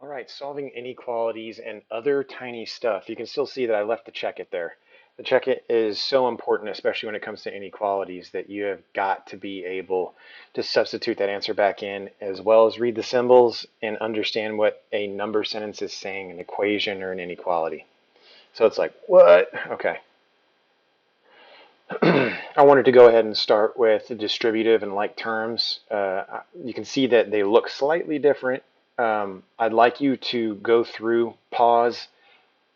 All right, solving inequalities and other tiny stuff. You can still see that I left the check it there. The check it is so important, especially when it comes to inequalities, that you have got to be able to substitute that answer back in, as well as read the symbols and understand what a number sentence is saying, an equation or an inequality. So it's like, what? Okay. I wanted to go ahead and start with the distributive and like terms. You can see that they look slightly different. I'd like you to go through, pause,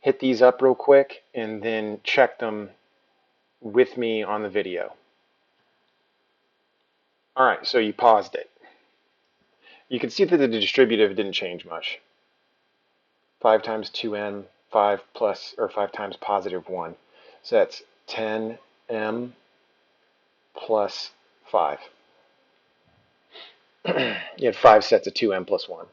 hit these up real quick, and then check them with me on the video. All right, so you paused it. You can see that the distributive didn't change much. 5 times 2n, 5 plus, or 5 times positive 1. So that's 10m plus 5. You had 5 sets of 2m plus 1.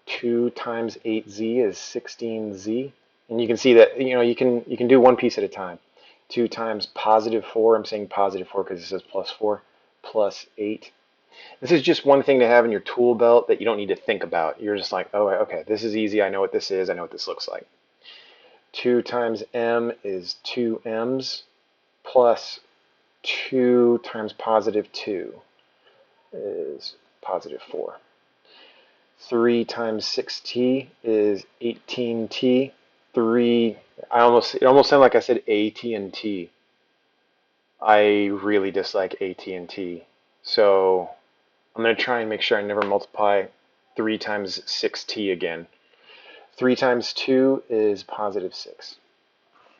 2 times 8z is 16z. And you can see that, you can do one piece at a time. 2 times positive 4, I'm saying positive 4 because it says plus 4, plus 8. This is just one thing to have in your tool belt that you don't need to think about. You're just like, oh, okay, this is easy. I know what this is. I know what this looks like. 2 times m is 2m's plus 2 times positive 2 is positive 4. 3 times 6t is 18t. 3, it almost sounded like I said AT&T. I really dislike AT&T. So I'm going to try and make sure I never multiply 3 times 6t again. 3 times 2 is positive 6.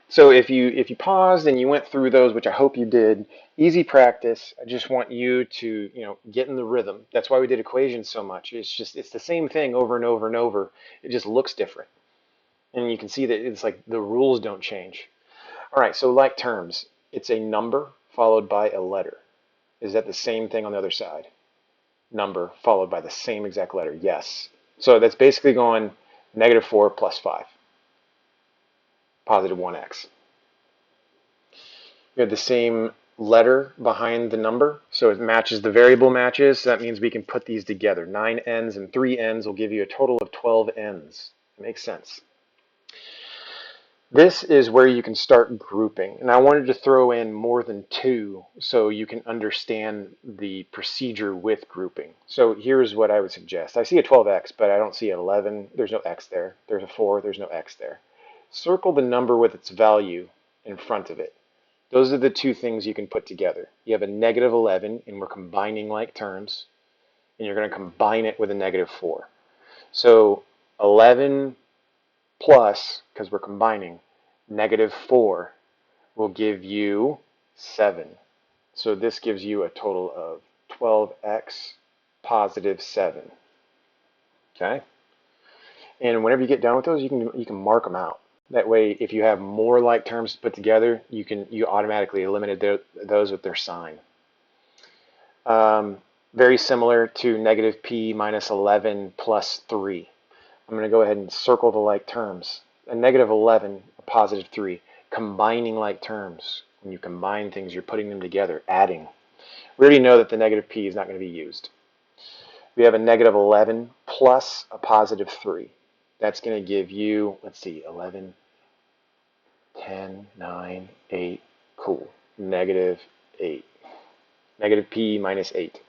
So if you paused and you went through those, which I hope you did, easy practice. I just want you to get in the rhythm. That's why we did equations so much. It's the same thing over and over and over. It just looks different. And you can see that it's like the rules don't change. All right, so like terms, it's a number followed by a letter. Is that the same thing on the other side? Number followed by the same exact letter. Yes. So that's basically going negative 4 plus 5. Positive 1x. We have the same letter behind the number, so it matches, the variable matches, so that means we can put these together. 9 n's and 3 n's will give you a total of 12 n's. It makes sense. This is where you can start grouping, and I wanted to throw in more than 2 so you can understand the procedure with grouping. So here's what I would suggest. I see a 12x, but I don't see an 11. There's no x there. There's a 4. There's no x there. Circle the number with its value in front of it. Those are the two things you can put together. You have a negative 11, and we're combining like terms, and you're going to combine it with a negative 4. So 11 plus, because we're combining, negative 4 will give you 7. So this gives you a total of 12x positive 7. Okay? And whenever you get done with those, you can mark them out. That way, if you have more like terms to put together, you automatically eliminate those with their sign. Very similar to negative p minus 11 plus 3. I'm going to go ahead and circle the like terms. A negative 11, a positive 3. Combining like terms. When you combine things, you're putting them together, adding. We already know that the negative p is not going to be used. We have a negative 11 plus a positive 3. That's going to give you, let's see, 11, 10, 9, 8, cool, negative 8. Negative p minus 8.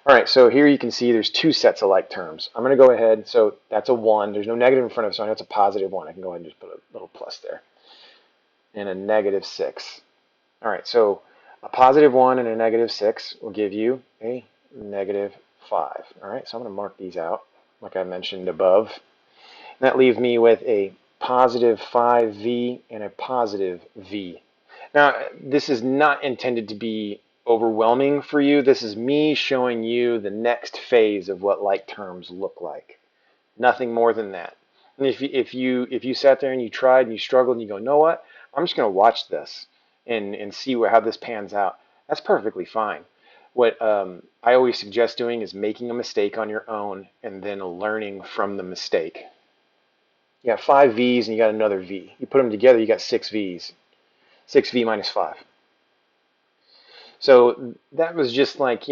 All right, so here you can see there's 2 sets of like terms. I'm going to go ahead, so that's a 1. There's no negative in front of it, so I know it's a positive 1. I can go ahead and just put a little plus there. And a negative 6. All right, so a positive 1 and a negative 6 will give you a negative 5. All right, so I'm going to mark these out like I mentioned above. And that leaves me with a positive 5v and a positive v. Now, this is not intended to be overwhelming for you. This is me showing you the next phase of what like terms look like. Nothing more than that. And if you sat there and you tried and you struggled and you go, know what? I'm just going to watch this and see how this pans out. That's perfectly fine. What I always suggest doing is making a mistake on your own and then learning from the mistake. You got 5 V's and you got another V. You put them together, you got 6 V's. 6V minus 5. So that was just like,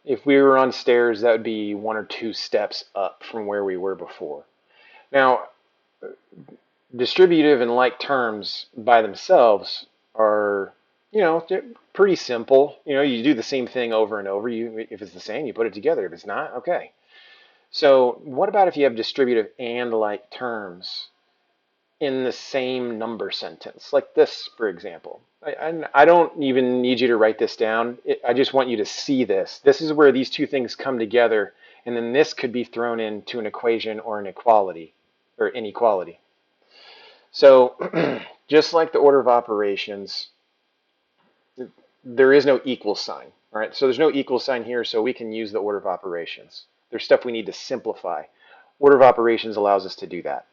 If we were on stairs, that would be 1 or 2 steps up from where we were before. Now, distributive and like terms by themselves are, they're pretty simple. You do the same thing over and over. If it's the same, you put it together. If it's not, okay. So what about if you have distributive and like terms in the same number sentence, like this, for example? I don't even need you to write this down. I just want you to see this. This is where these two things come together, and then this could be thrown into an equation or an equality or inequality. So just like the order of operations, there is no equal sign. All right, so there's no equal sign here, so we can use the order of operations. There's stuff we need to simplify. Order of operations allows us to do that.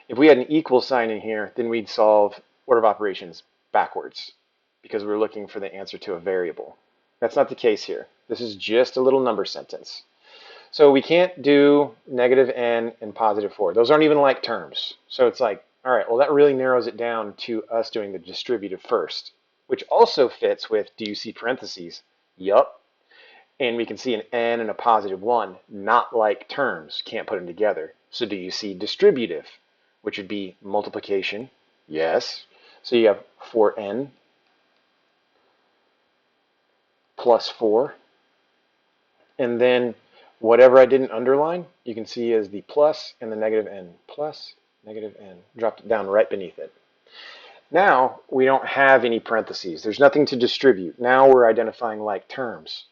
If we had an equal sign in here, then we'd solve order of operations backwards because we're looking for the answer to a variable. That's not the case here. This is just a little number sentence. So we can't do negative n and positive 4. Those aren't even like terms. So it's like, all right, well, that really narrows it down to us doing the distributive first, which also fits with, do you see parentheses? Yup. And we can see an n and a positive 1, not like terms, can't put them together. So do you see distributive, which would be multiplication? Yes. So you have 4n plus 4. And then whatever I didn't underline, you can see as the plus and the negative n. Plus, negative n. Dropped it down right beneath it. Now we don't have any parentheses. There's nothing to distribute. Now we're identifying like terms.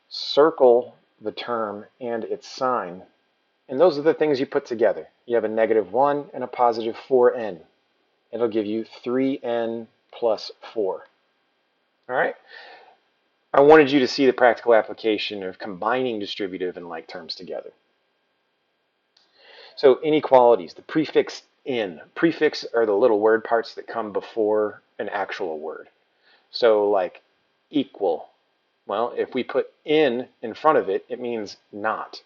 Circle the term and its sign. And those are the things you put together. You have a negative 1 and a positive 4n. It'll give you 3n plus 4. All right? I wanted you to see the practical application of combining distributive and like terms together. So inequalities, the prefix in. Prefix are the little word parts that come before an actual word. So like equal. Well, if we put in front of it, it means not.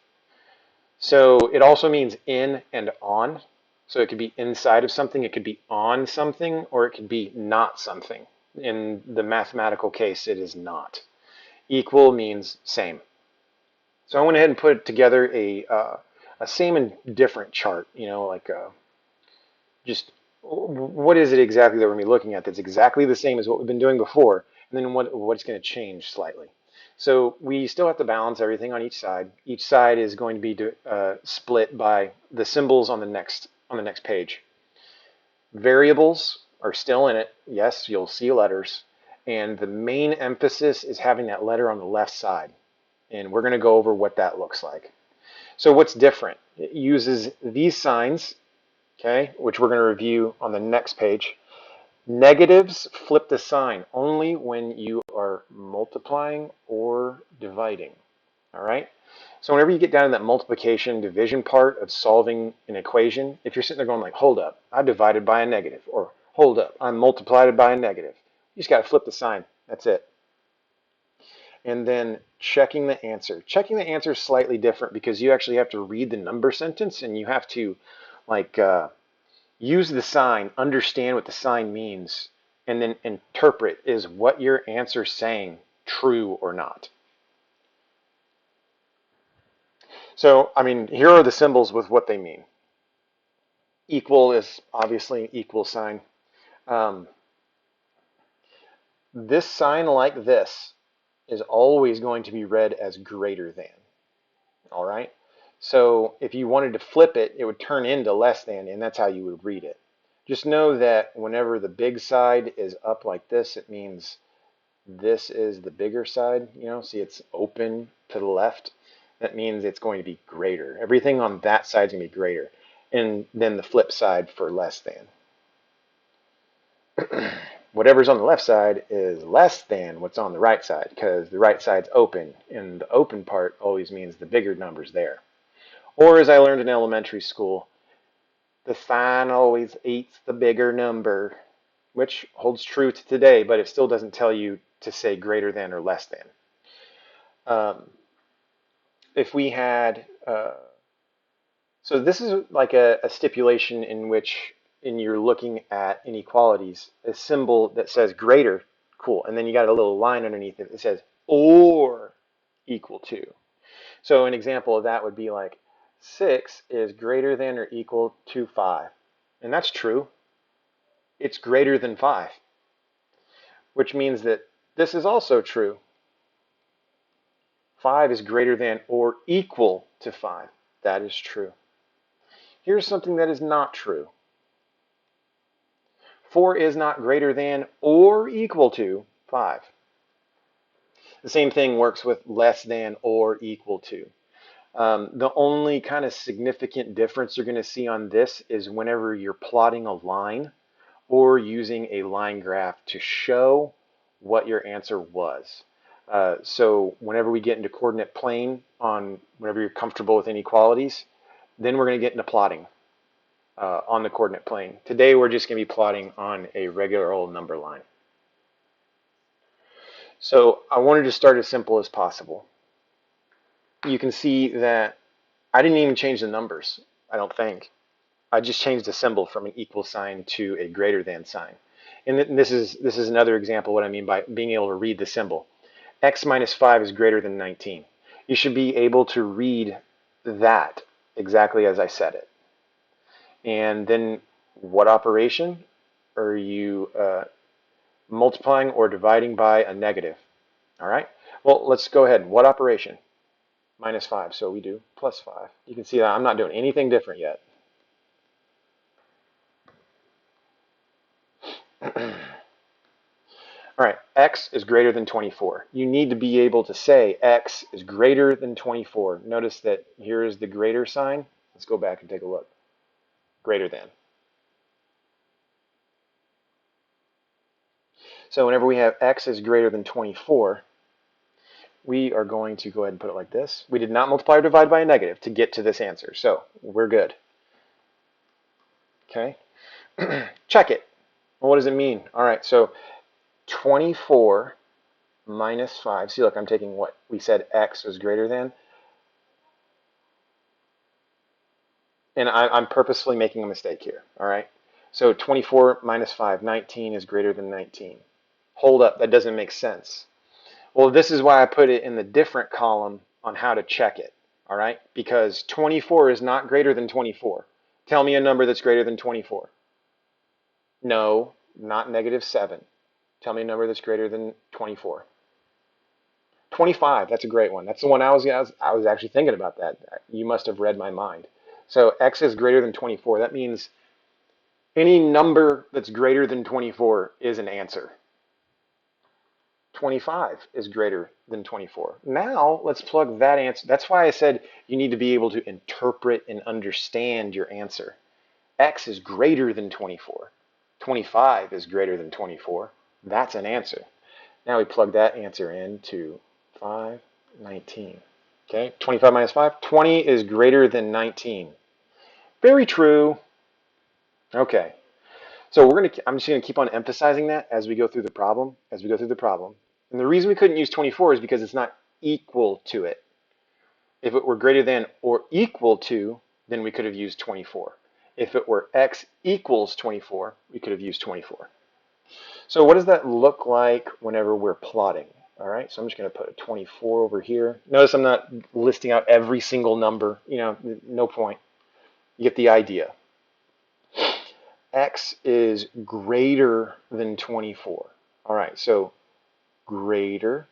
So it also means in and on. So it could be inside of something, it could be on something, or it could be not something. In the mathematical case, it is not. Equal means same. So I went ahead and put together a same and different chart, like just what is it exactly that we're going to be looking at that's exactly the same as what we've been doing before, and then what's going to change slightly. So we still have to balance everything on each side. Each side is going to be split by the symbols on the next page. Variables are still in it. Yes, you'll see letters. And the main emphasis is having that letter on the left side. And we're going to go over what that looks like. So what's different? It uses these signs, okay, which we're going to review on the next page. Negatives flip the sign only when you are multiplying or dividing. All right? So whenever you get down to that multiplication division part of solving an equation, if you're sitting there going like, hold up, I divided by a negative, or hold up, I multiplied by a negative, you just got to flip the sign. That's it. And then checking the answer. Checking the answer is slightly different because you actually have to read the number sentence and you have to like use the sign, understand what the sign means, and then interpret, is what your answer saying true or not. So, I mean, here are the symbols with what they mean. Equal is obviously an equal sign. This sign like this is always going to be read as greater than. All right? So if you wanted to flip it, it would turn into less than, and that's how you would read it. Just know that whenever the big side is up like this, it means this is the bigger side. See it's open to the left. That means it's going to be greater. Everything on that side is going to be greater. And then the flip side for less than. Whatever's on the left side is less than what's on the right side because the right side's open, and the open part always means the bigger number's there. Or as I learned in elementary school, the sign always eats the bigger number, which holds true to today, but it still doesn't tell you to say greater than or less than. If we had, so this is like a stipulation in which, you're looking at inequalities, a symbol that says greater, cool, and then you got a little line underneath it that says or equal to. So an example of that would be like 6 is greater than or equal to 5. And that's true. It's greater than 5, which means that this is also true. 5 is greater than or equal to 5. That is true. Here's something that is not true. 4 is not greater than or equal to 5. The same thing works with less than or equal to. The only kind of significant difference you're going to see on this is whenever you're plotting a line or using a line graph to show what your answer was. So whenever we get into coordinate plane whenever you're comfortable with inequalities, then we're going to get into plotting on the coordinate plane. Today we're just going to be plotting on a regular old number line. So I wanted to start as simple as possible. You can see that I didn't even change the numbers, I don't think. I just changed the symbol from an equal sign to a greater than sign. And this is another example of what I mean by being able to read the symbol. X minus 5 is greater than 19. You should be able to read that exactly as I said it. And then what operation are you multiplying or dividing by a negative? All right. Well, let's go ahead. What operation? Minus 5. So we do plus 5. You can see that I'm not doing anything different yet. All right, x is greater than 24. You need to be able to say x is greater than 24. Notice that here is the greater sign. Let's go back and take a look. Greater than. So whenever we have x is greater than 24, we are going to go ahead and put it like this. We did not multiply or divide by a negative to get to this answer, so we're good. Okay, check it. Well, what does it mean? All right, so 24 minus 5. See, look, I'm taking what we said x was greater than. And I'm purposefully making a mistake here, all right? So 24 minus 5, 19 is greater than 19. Hold up, that doesn't make sense. Well, this is why I put it in the different column on how to check it, all right? Because 24 is not greater than 24. Tell me a number that's greater than 24. No, not negative 7. Tell me a number that's greater than 24. 25, that's a great one. That's the one I was actually thinking about that. You must have read my mind. So x is greater than 24. That means any number that's greater than 24 is an answer. 25 is greater than 24. Now let's plug that answer. That's why I said you need to be able to interpret and understand your answer. X is greater than 24. 25 is greater than 24. That's an answer. Now we plug that answer into 5, 19. Okay, 25 minus 5. 20 is greater than 19. Very true. Okay. So I'm just going to keep on emphasizing that as we go through the problem, And the reason we couldn't use 24 is because it's not equal to it. If it were greater than or equal to, then we could have used 24. If it were x equals 24, we could have used 24. So what does that look like whenever we're plotting? All right, so I'm just going to put a 24 over here. Notice I'm not listing out every single number. No point. You get the idea. X is greater than 24. All right, so greater.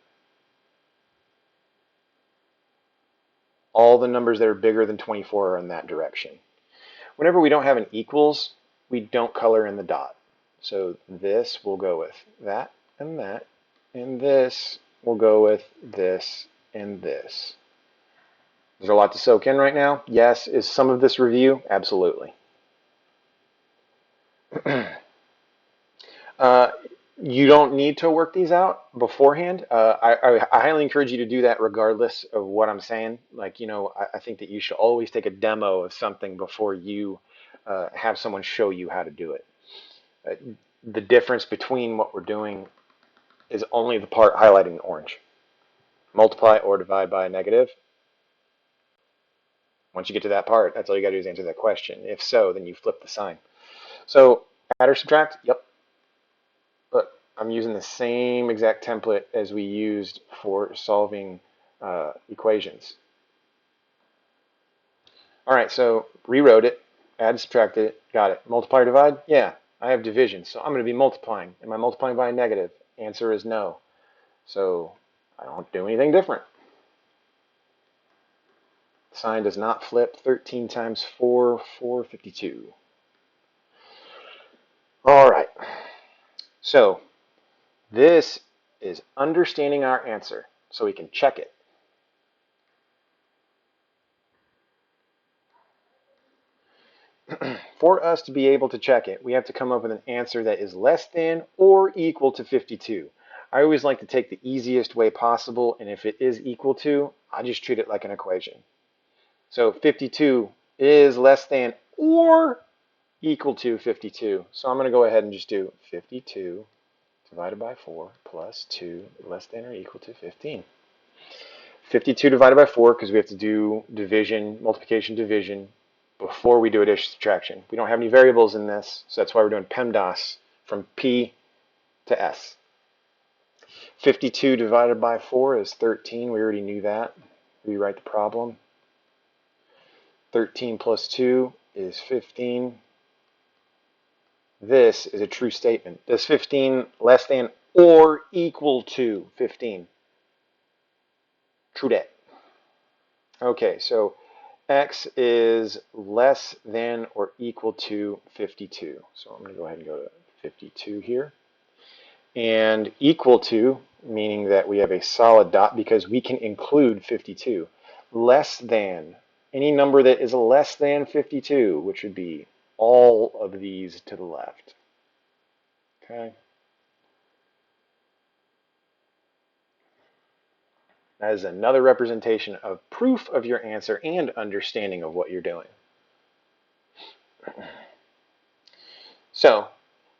All the numbers that are bigger than 24 are in that direction. Whenever we don't have an equals, we don't color in the dot. So this will go with that, and this will go with this and this. There's a lot to soak in right now. Yes. Is some of this review? Absolutely. You don't need to work these out beforehand. I highly encourage you to do that regardless of what I'm saying. Like, I think that you should always take a demo of something before you have someone show you how to do it. The difference between what we're doing is only the part highlighted in orange. Multiply or divide by a negative. Once you get to that part, that's all you got to do is answer that question. If so, then you flip the sign. So add or subtract? Yep. But I'm using the same exact template as we used for solving equations. All right, so rewrote it, add, subtracted it, got it. Multiply or divide? Yeah, I have division, so I'm going to be multiplying. Am I multiplying by a negative? Answer is no. So I don't do anything different. Sign does not flip. 13 times 4, 452. All right, so this is understanding our answer so we can check it. For us to be able to check it, we have to come up with an answer that is less than or equal to 52. I always like to take the easiest way possible, and if it is equal to, I just treat it like an equation. So 52 is less than or equal to 52. So I'm going to go ahead and just do 52 divided by 4 plus 2 less than or equal to 15. 52 divided by 4, because we have to do division, multiplication, division, before we do addition subtraction. We don't have any variables in this, so that's why we're doing PEMDAS from P to S. 52 divided by 4 is 13. We already knew that. Rewrite the problem. 13 plus 2 is 15. This is a true statement. Does 15 less than or equal to 15? True dat. Okay, so x is less than or equal to 52. So I'm going to go ahead and go to 52 here. And equal to, meaning that we have a solid dot because we can include 52. Less than, any number that is less than 52, which would be all of these to the left. Okay. That is another representation of proof of your answer and understanding of what you're doing. So,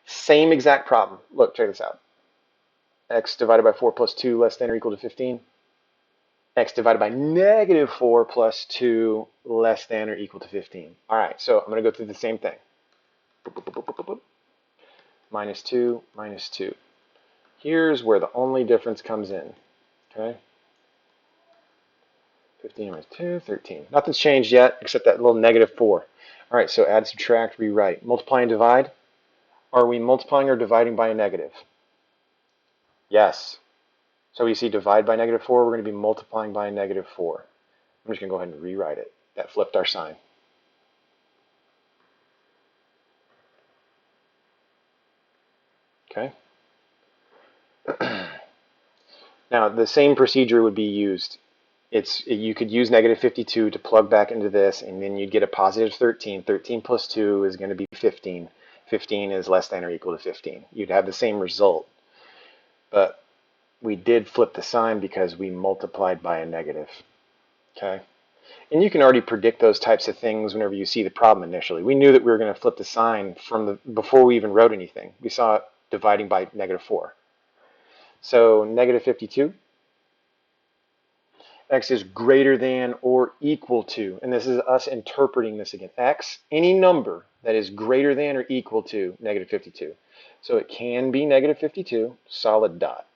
same exact problem. Look, check this out. X divided by 4 plus 2 less than or equal to 15. X divided by negative 4 plus 2 less than or equal to 15. All right, so I'm going to go through the same thing. Minus 2, minus 2. Here's where the only difference comes in. Okay. 15 minus 2, 13. Nothing's changed yet except that little negative 4. All right, so add, subtract, rewrite. Multiply and divide. Are we multiplying or dividing by a negative? Yes. So we see divide by negative 4, we're going to be multiplying by a negative 4. I'm just going to go ahead and rewrite it. That flipped our sign. Okay. Now, the same procedure would be used. You could use negative 52 to plug back into this, and then you'd get a positive 13. 13 plus 2 is going to be 15. 15 is less than or equal to 15. You'd have the same result. But we did flip the sign because we multiplied by a negative. Okay? And you can already predict those types of things whenever you see the problem initially. We knew that we were going to flip the sign before we even wrote anything. We saw it dividing by negative 4. So negative 52. X is greater than or equal to, and this is us interpreting this again. X, any number that is greater than or equal to negative 52. So it can be negative 52, solid dot.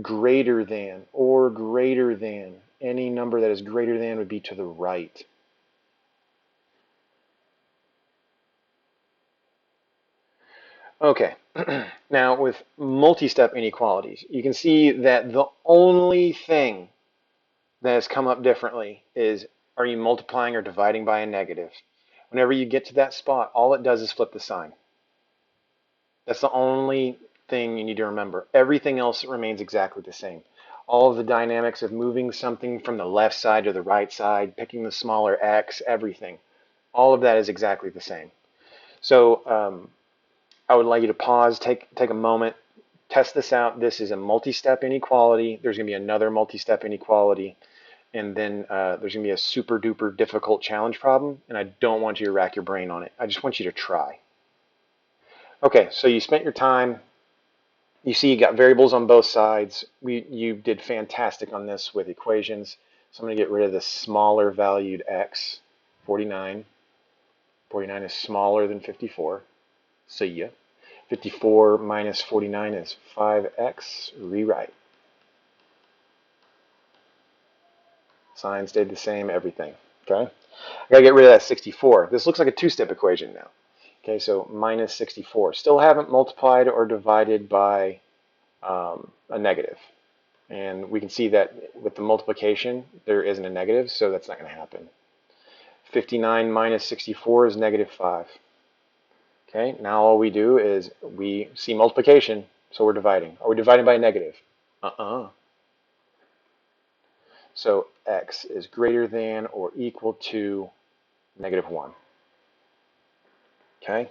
Greater than or greater than, any number that is greater than would be to the right. Okay, now with multi-step inequalities, you can see that the only thing that has come up differently is, are you multiplying or dividing by a negative? Whenever you get to that spot, all it does is flip the sign. That's the only thing you need to remember. Everything else remains exactly the same. All of the dynamics of moving something from the left side to the right side, picking the smaller x, everything, all of that is exactly the same. So I would like you to pause, take a moment, test this out. This is a multi-step inequality. There's going to be another multi-step inequality. And then there's going to be a super duper difficult challenge problem, and I don't want you to rack your brain on it. I just want you to try. Okay, so you spent your time. You see you got variables on both sides. You did fantastic on this with equations. So I'm going to get rid of the smaller valued x, 49. 49 is smaller than 54. See ya. 54 minus 49 is 5x. Rewrite. Sign stayed the same, everything. Okay? I gotta get rid of that 64. This looks like a two-step equation now. Okay, so minus 64. Still haven't multiplied or divided by a negative. And we can see that with the multiplication, there isn't a negative, so that's not going to happen. 59 minus 64 is negative 5. Okay, now all we do is we see multiplication, so we're dividing. Are we dividing by a negative? So x is greater than or equal to negative 1. Okay?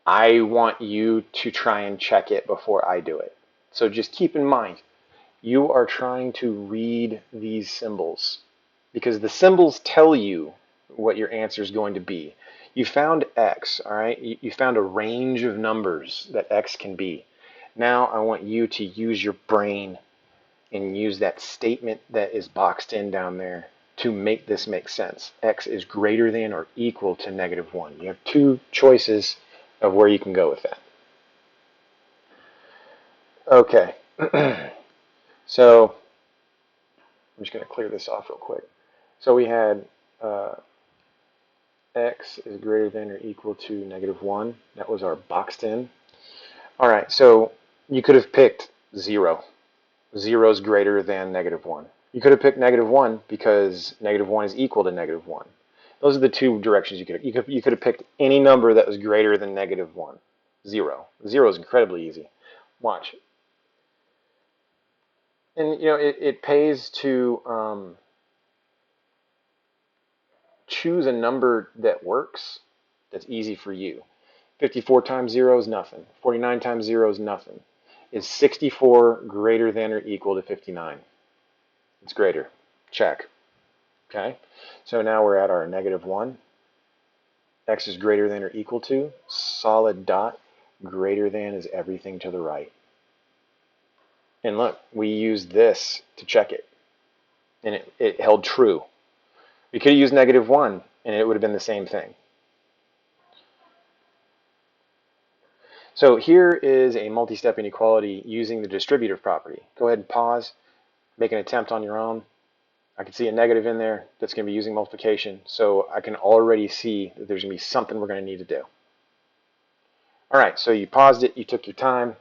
I want you to try and check it before I do it. So just keep in mind, you are trying to read these symbols because the symbols tell you what your answer is going to be. You found x, all right? You found a range of numbers that x can be. Now I want you to use your brain and use that statement that is boxed in down there to make this make sense. X is greater than or equal to negative 1. You have two choices of where you can go with that. Okay. So I'm just going to clear this off real quick. So we had x is greater than or equal to negative 1. That was our boxed in. All right, so you could have picked 0. 0 is greater than negative 1. You could have picked negative 1 because negative 1 is equal to negative 1. Those are the two directions you could have. You could have picked any number that was greater than negative 1. 0. 0 is incredibly easy. Watch. And it pays to choose a number that works, that's easy for you. 54 times 0 is nothing. 49 times 0 is nothing. Is 64 greater than or equal to 59? It's greater. Check. Okay, so now we're at our negative 1. X is greater than or equal to, solid dot, greater than is everything to the right. And look, we used this to check it, and it held true. We could have used negative 1, and it would have been the same thing. So here is a multi-step inequality using the distributive property. Go ahead and pause, make an attempt on your own. I can see a negative in there that's going to be using multiplication, so I can already see that there's going to be something we're going to need to do. All right, so you paused it, you took your time,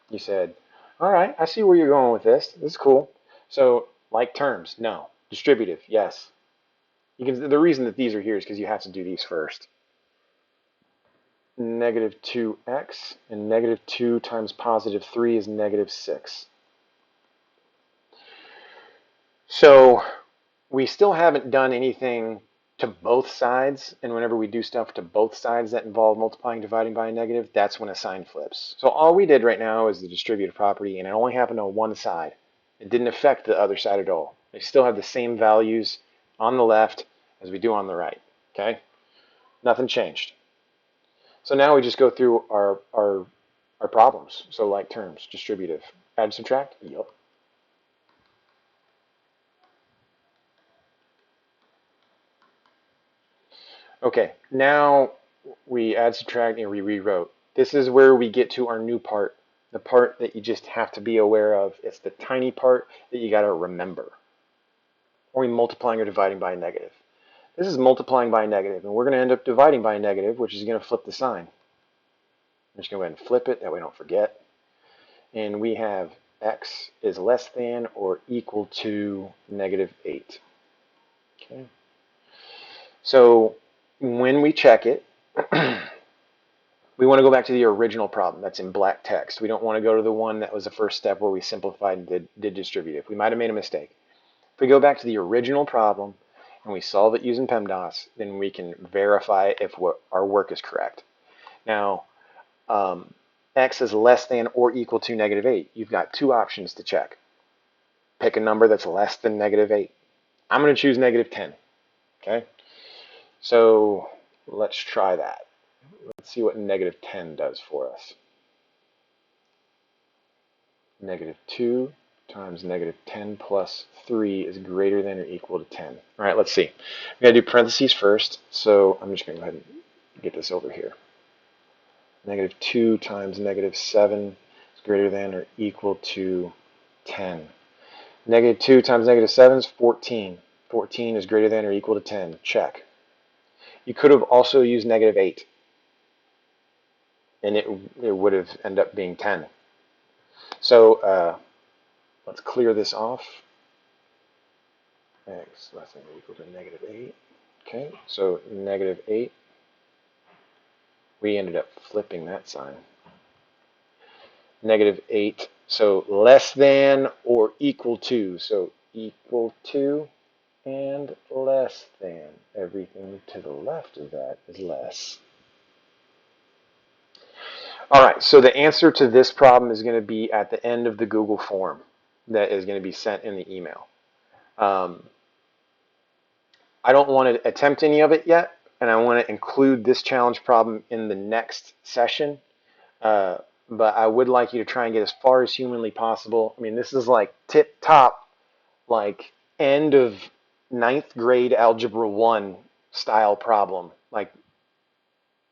you said, all right, I see where you're going with this. This is cool. So like terms, no. Distributive, yes. The reason that these are here is because you have to do these first. Negative 2x, and negative 2 times positive 3 is negative 6. So we still haven't done anything to both sides, and whenever we do stuff to both sides that involve multiplying, dividing by a negative, that's when a sign flips. So all we did right now is the distributive property, and it only happened on one side. It didn't affect the other side at all. They still have the same values on the left as we do on the right. Okay? Nothing changed. So now we just go through our problems. So like terms, distributive, add, subtract, yep. Okay, now we add, subtract, and we rewrote. This is where we get to our new part, the part that you just have to be aware of. It's the tiny part that you got to remember. Are we multiplying or dividing by a negative? This is multiplying by a negative, and we're going to end up dividing by a negative, which is going to flip the sign. I'm just going to go ahead and flip it, that way I don't forget. And we have x is less than or equal to negative 8. Okay. So when we check it, we want to go back to the original problem that's in black text. We don't want to go to the one that was the first step where we simplified and did distributive. We might have made a mistake. If we go back to the original problem and we solve it using PEMDAS, then we can verify if our work is correct. Now, x is less than or equal to negative 8. You've got two options to check. Pick a number that's less than negative 8. I'm going to choose negative 10. Okay? So let's try that. Let's see what negative 10 does for us. Negative 2 times negative 10 plus 3 is greater than or equal to 10. All right, let's see. We got to do parentheses first, so I'm just going to go ahead and get this over here. Negative 2 times negative 7 is greater than or equal to 10. Negative 2 times negative 7 is 14. 14 is greater than or equal to 10. Check. You could have also used negative 8, and it would have ended up being 10. So let's clear this off. X less than or equal to negative 8. Okay, so negative 8. We ended up flipping that sign. Negative 8, so less than or equal to. So equal to and less than. Everything to the left of that is less. All right, so the answer to this problem is going to be at the end of the Google form that is going to be sent in the email. I don't want to attempt any of it yet, and I want to include this challenge problem in the next session. But I would like you to try and get as far as humanly possible. I mean, this is like tip top, like end of 9th grade algebra 1 style problem, like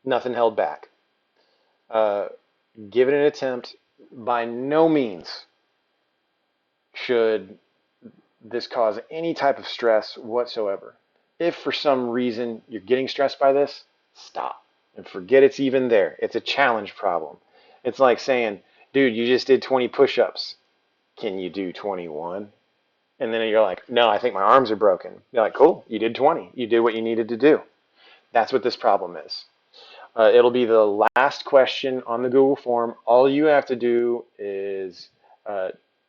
nothing held back. Give it an attempt. By no means should this cause any type of stress whatsoever. If for some reason you're getting stressed by this, stop and forget it's even there. It's a challenge problem. It's like saying, dude, you just did 20 push-ups. Can you do 21? And then you're like, no, I think my arms are broken. You're like, cool, you did 20. You did what you needed to do. That's what this problem is. It'll be the last question on the Google form. All you have to do is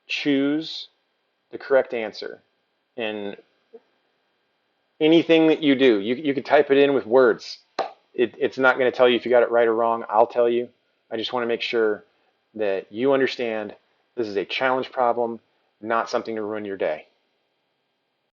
choose the correct answer. And anything that you do, you can type it in with words. It's not going to tell you if you got it right or wrong. I'll tell you. I just want to make sure that you understand this is a challenge problem, not something to ruin your day.